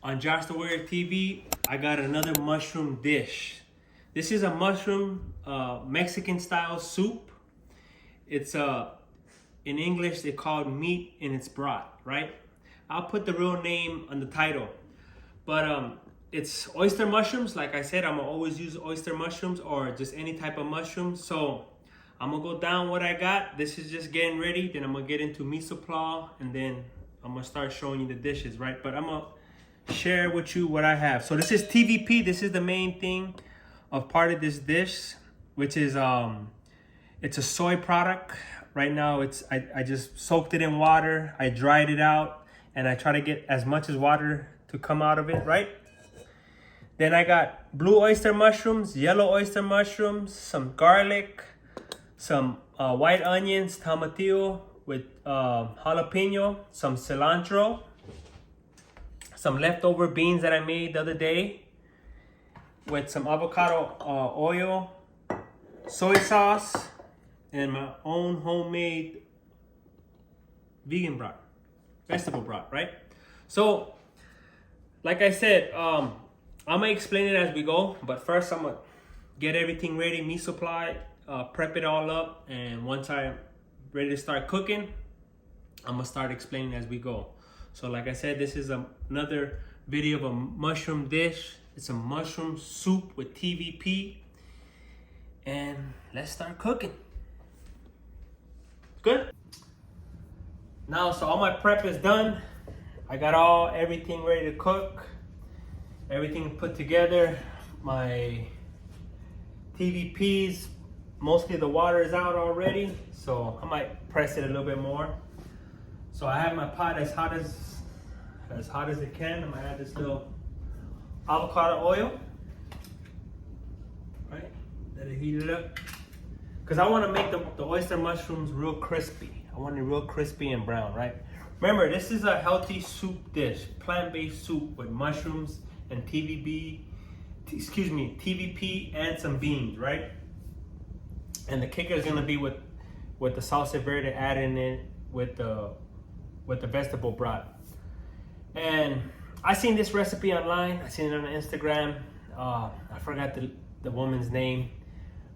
On Josh the Warrior TV, I got another mushroom dish. This is a mushroom Mexican style soup. It's in English they call it meat in its broth, right? I'll put the real name on the title. But it's oyster mushrooms. Like I said, I'm gonna always use oyster mushrooms or just any type of mushrooms. So I'm gonna go down what I got. This is just getting ready. Then I'm gonna get into miso plow, and then I'm gonna start showing you the dishes, right? But I'm gonna share with you what I have. So this is TVP. This is the main thing of part of this dish, which is it's a soy product. Right now I just soaked it in water, I dried it out, and I try to get as much as water to come out of it, right? Then I got blue oyster mushrooms, yellow oyster mushrooms, some garlic, some white onions, tomatillo with jalapeno, some cilantro, some leftover beans that I made the other day with some avocado oil, soy sauce, and my own homemade vegan broth, vegetable broth, right? So, like I said, I'm gonna explain it as we go, but first I'm gonna get everything ready, meat supply, prep it all up, and once I'm ready to start cooking, I'm gonna start explaining as we go. So like I said, this is another video of a mushroom dish. It's a mushroom soup with TVP, and let's start cooking. Good? Now, so all my prep is done. I got everything ready to cook. Everything put together. My TVPs, mostly the water is out already, so I might press it a little bit more. So I have my pot as hot as it can. I'm gonna add this little avocado oil. Right? Let it heat it up. Because I want to make the oyster mushrooms real crispy. I want it real crispy and brown, right? Remember, this is a healthy soup dish, plant-based soup with mushrooms and TVP and some beans, right? And the kicker is gonna be with the salsa verde adding in with the vegetable broth. And I seen this recipe online. I seen it on Instagram. I forgot the woman's name,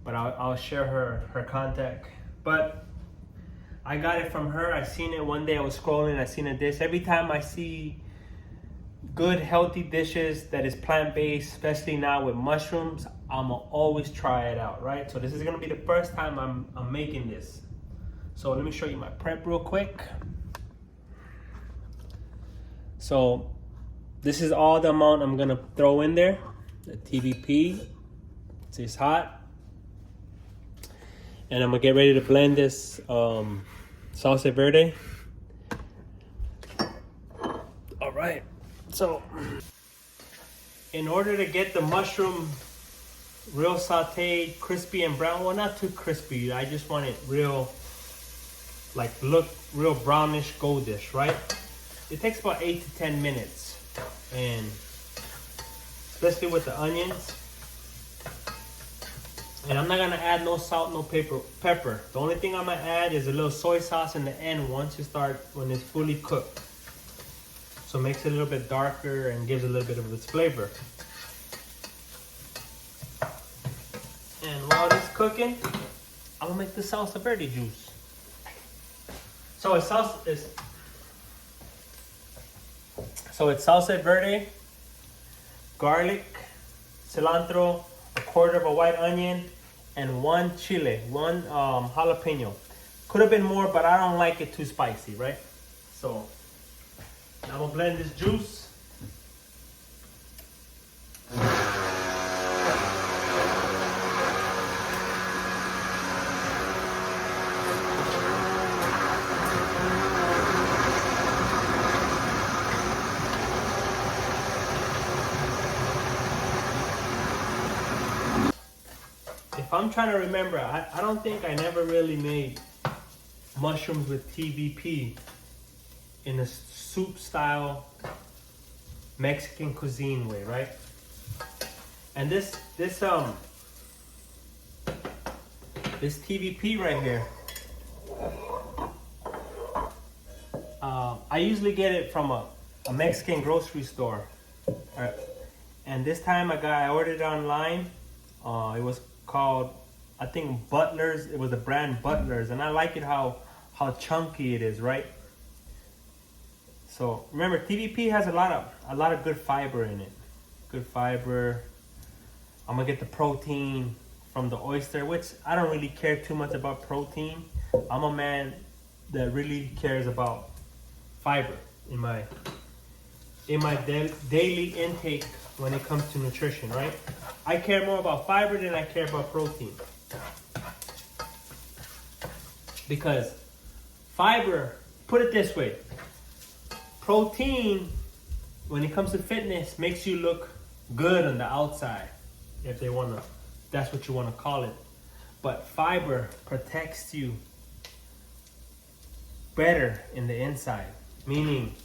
but I'll share her contact. But I got it from her. I seen it one day. I was scrolling. I seen a dish. Every time I see good healthy dishes that is plant-based, especially now with mushrooms, I'ma always try it out, right? So this is gonna be the first time I'm making this. So let me show you my prep real quick. So this is all the amount I'm gonna throw in there. The TVP, it's hot. And I'm gonna get ready to blend this salsa verde. All right, so in order to get the mushroom real sauteed, crispy and brown, well, not too crispy, I just want it real, like look real brownish goldish, right? It takes about 8 to 10 minutes, and especially with the onions. And I'm not gonna add no salt, no pepper. The only thing I'm gonna add is a little soy sauce in the end when it's fully cooked. So it makes it a little bit darker and gives a little bit of its flavor. And while it's cooking, I'm gonna make the salsa verde juice. So it's salsa verde, garlic, cilantro, a quarter of a white onion, and one jalapeno. Could have been more, but I don't like it too spicy, right? So I'm gonna blend this juice. If I'm trying to remember, I don't think I never really made mushrooms with TVP in a soup style Mexican cuisine way, right? And this TVP right here, I usually get it from a Mexican grocery store. All right. And this time I ordered it online. It was called, I think, Butler's. It was the brand Butler's, and I like it how chunky it is, right? So remember, TVP has a lot of good fiber in it. Good fiber. I'm gonna get the protein from the oyster, which I don't really care too much about protein. I'm a man that really cares about fiber in my daily intake when it comes to nutrition, right? I care more about fiber than I care about protein. Because fiber, put it this way, protein, when it comes to fitness, makes you look good on the outside, if they wanna, that's what you wanna call it. But fiber protects you better in the inside, meaning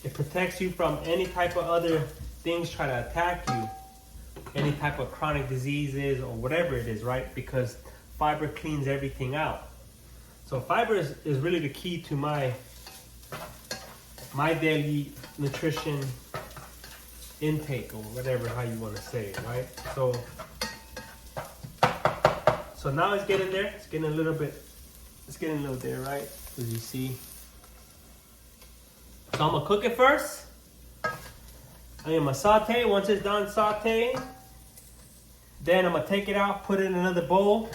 it protects you from any type of other things try to attack you, any type of chronic diseases or whatever it is, right? Because fiber cleans everything out. So fiber is really the key to my daily nutrition intake, or whatever, how you want to say it, right? So now it's getting there. It's getting a little there, right? As you see. So I'm gonna cook it first. I'm gonna saute. Once it's done sauteing, then I'm gonna take it out, put it in another bowl.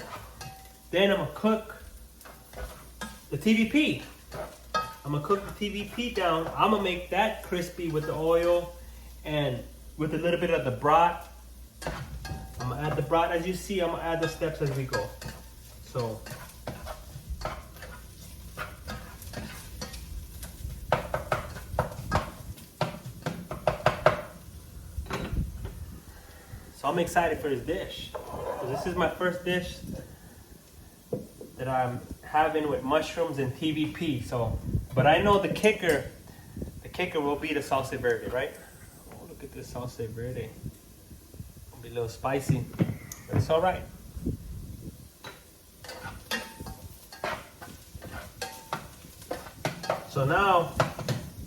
Then I'm gonna cook the TVP. I'm gonna cook the TVP down. I'm gonna make that crispy with the oil and with a little bit of the broth. I'm gonna add the broth. As you see, I'm gonna add the steps as we go. So I'm excited for this dish. This is my first dish that I'm having with mushrooms and TVP. So, but I know the kicker will be the salsa verde, right? Oh, look at this salsa verde. It'll be a little spicy, but it's all right. So now,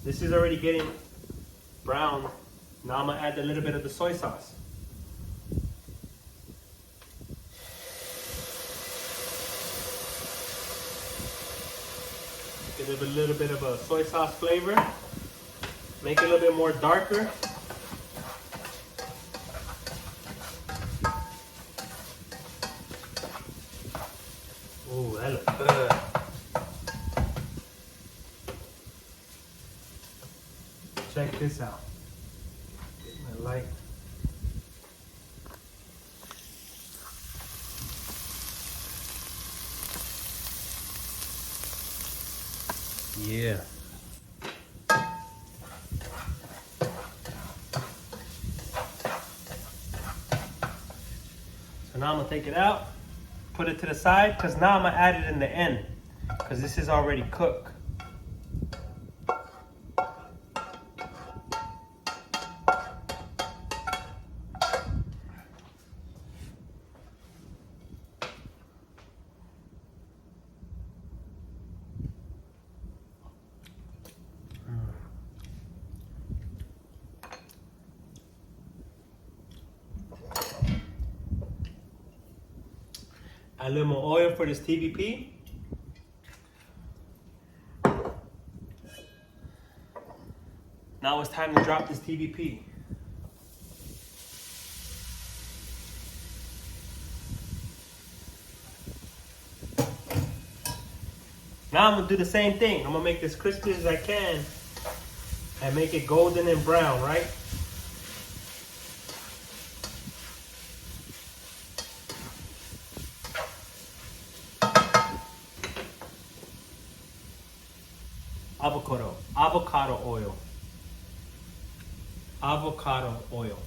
this is already getting brown. Now I'm gonna add a little bit of the soy sauce. Give it a little bit of a soy sauce flavor. Make it a little bit more darker. Ooh, that looks good. Check this out. Get my light. Yeah. So now I'm gonna take it out, put it to the side, because now I'm gonna add it in the end, because this is already cooked. Add a little more oil for this TVP. Now it's time to drop this TVP. Now I'm gonna do the same thing. I'm gonna make this crispy as I can and make it golden and brown, right? Avocado oil. Avocado oil.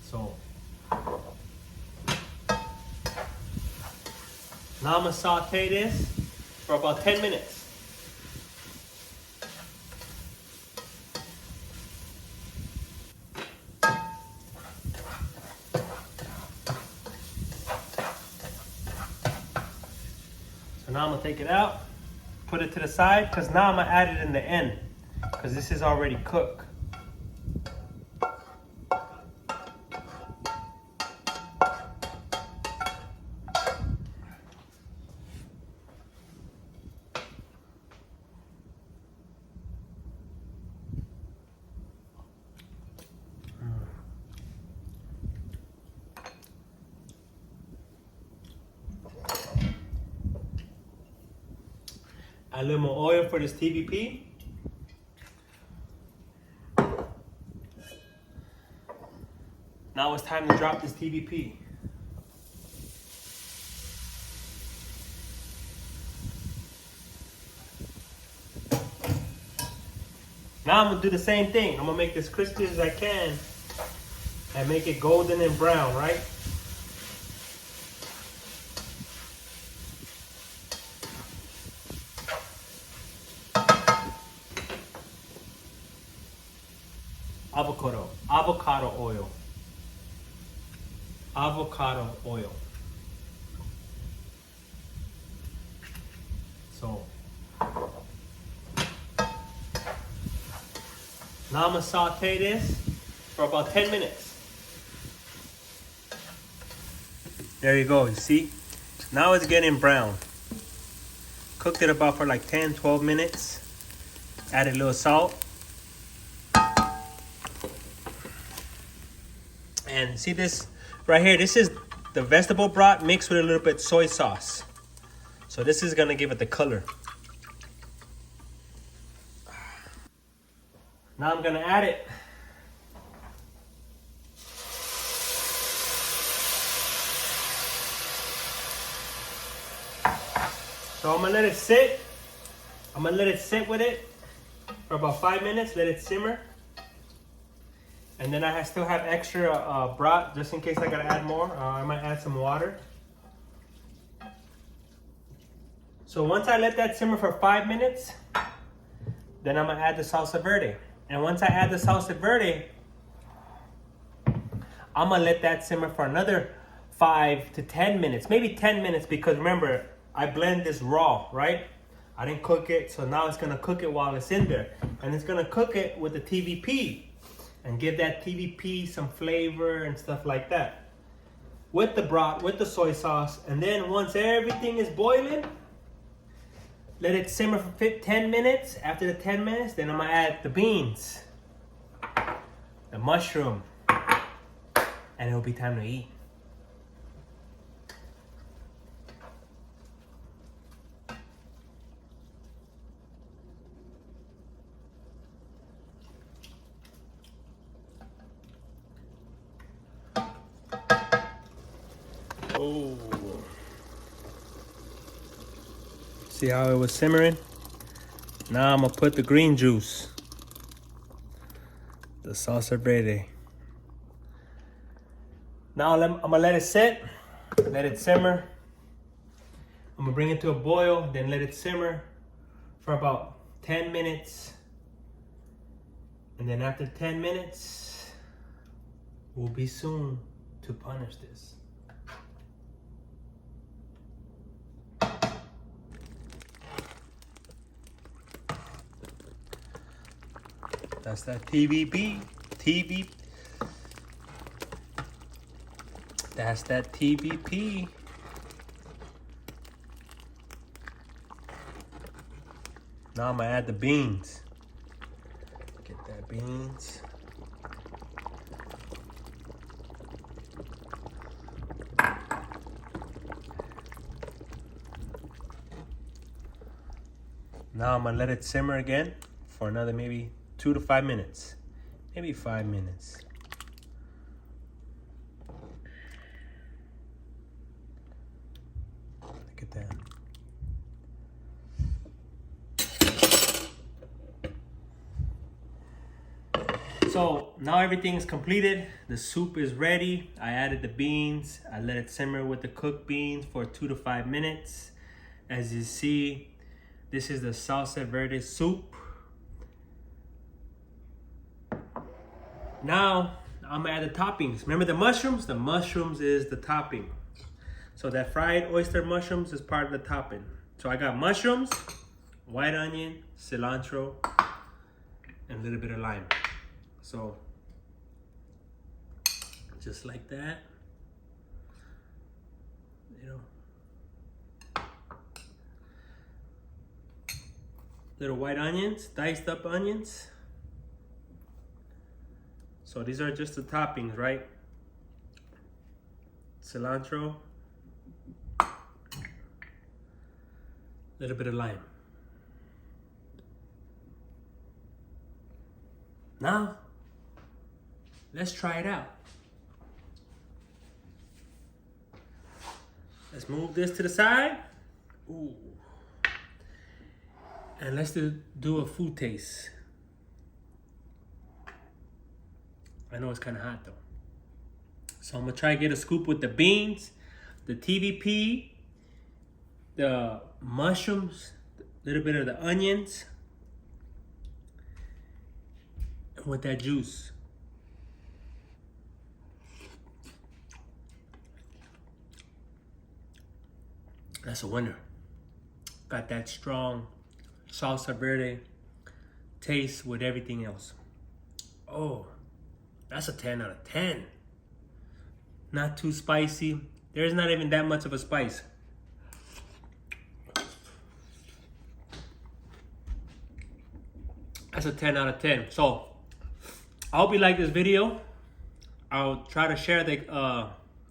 So now I'm gonna saute this for about 10 minutes. So now I'm gonna take it out, put it to the side, because now I'm gonna add it in the end. because this is already cooked. Add a little more oil for this TVP. Now it's time to drop this TVP. Now I'm gonna do the same thing. I'm gonna make this crispy as I can and make it golden and brown, right? Avocado oil. Avocado oil. So now I'm gonna saute this for about 10 minutes. There you go, you see? Now it's getting brown. Cooked it about for like 10, 12 minutes. Added a little salt. And see this right here, this is the vegetable broth mixed with a little bit soy sauce. So this is gonna give it the color. Now I'm gonna add it. So I'm gonna let it sit. I'm gonna let it sit with it for about 5 minutes, let it simmer. And then I still have extra broth just in case I gotta add more. I might add some water. So once I let that simmer for 5 minutes, then I'm gonna add the salsa verde. And once I add the salsa verde, I'm gonna let that simmer for another 5 to 10 minutes, maybe 10 minutes, because remember, I blend this raw, right? I didn't cook it, so now it's gonna cook it while it's in there. And it's gonna cook it with the TVP and give that TVP some flavor and stuff like that. With the broth, with the soy sauce. And then once everything is boiling, let it simmer for 10 minutes. After the 10 minutes, then I'm gonna add the beans, the mushroom, and it'll be time to eat. Oh. See how it was simmering? Now I'm gonna put the green juice, the salsa verde. Now I'm gonna let it sit, let it simmer. I'm gonna bring it to a boil, then let it simmer for about 10 minutes. And then after 10 minutes, we'll be soon to punish this. That's that TVP. That's that TVP. Now I'm gonna add the beans. Get that beans. Now I'm gonna let it simmer again for another maybe 2 to 5 minutes. Maybe 5 minutes. Look at that. So now everything is completed. The soup is ready. I added the beans. I let it simmer with the cooked beans for 2 to 5 minutes. As you see, this is the salsa verde soup. Now, I'm gonna add the toppings. Remember the mushrooms? The mushrooms is the topping. So that fried oyster mushrooms is part of the topping. So I got mushrooms, white onion, cilantro, and a little bit of lime. So just like that, you know. Little white onions, diced up onions. So these are just the toppings, right? Cilantro, little bit of lime. Now, let's try it out. Let's move this to the side. Ooh. And let's do a food taste. I know it's kind of hot though. So I'm gonna try to get a scoop with the beans, the TVP, the mushrooms, a little bit of the onions, and with that juice. That's a winner. Got that strong salsa verde taste with everything else. Oh, that's a 10 out of 10. Not too spicy. There's not even that much of a spice. That's a 10 out of 10. So, I hope you like this video. I'll try to share the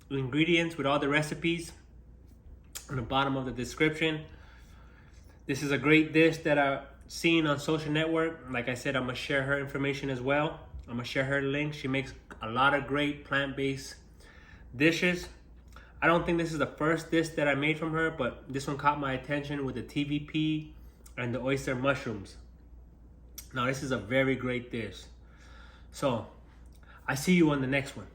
ingredients with all the recipes on the bottom of the description. This is a great dish that I've seen on social network. Like I said, I'm gonna share her information as well. I'm gonna share her link. She makes a lot of great plant-based dishes. I don't think this is the first dish that I made from her, but this one caught my attention with the TVP and the oyster mushrooms. Now this is a very great dish. So I see you on the next one.